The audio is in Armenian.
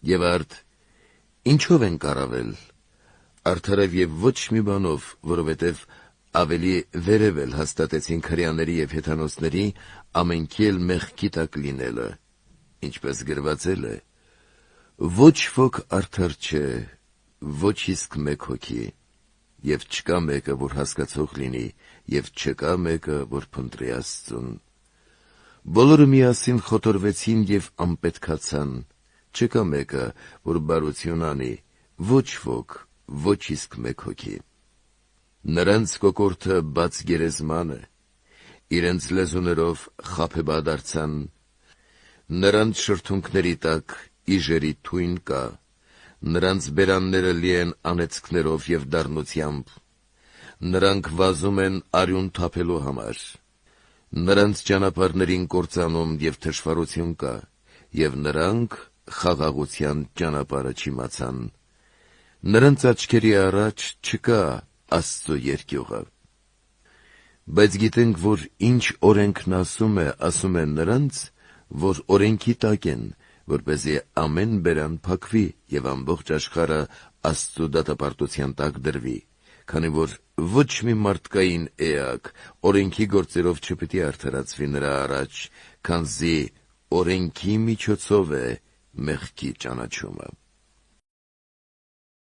Եվ արդ, ինչով են կառավել, արդարև և ոչ մի բանով, որովհետև ավելի վերև էլ հաստատեցին քրեաների և հեթանոսների ամենքի էլ մեղքի տակ լինելը, ինչպես գրվածել է. ոչ ոք արդար չէ, ոչ իսկ մեկ հոգի, և չկա մեկը, որ հասկացող լինի, և չկա մեկը, որ փնտրի Աստծուն։ Բոլորը միասին խոթորվեցին և անպետքացան, չկա մեկը, որ բարություն անի, ոչ ոք, ոչ իսկ մեկ հոգի։ Նրանց կոկորդը բաց գերեզման է, իրենց լեզուներով խաբեբա դարձան, նրանց շրթունքների տակ իժերի թույն կա, նրանց բերանները լի են անեծքներով և դառնությամբ, նրանք վազում են արյուն թափելու համար, նրանց ճանապարհներին կործանում և թշվառություն կա, և նրանք խաղաղության ճանապարհը չիմացան, նրանց աչքերի առաջ չկա Աստծո երկյուղը։ Բայց գիտենք, որ ինչ օրենքն ասում է նրանց, որ օրենքի տակ են, որպեսզի ամեն բերան փակվի և ամբողջ աշխարհը Աստծո դատապարտության տակ դրվի, քանի որ ոչ մի մարդկային էակ օրենքի գործերով չպիտի արդարացվի նրա առաջ, քանզի օրենքի միջոցով է մեղքի ճանաչումը։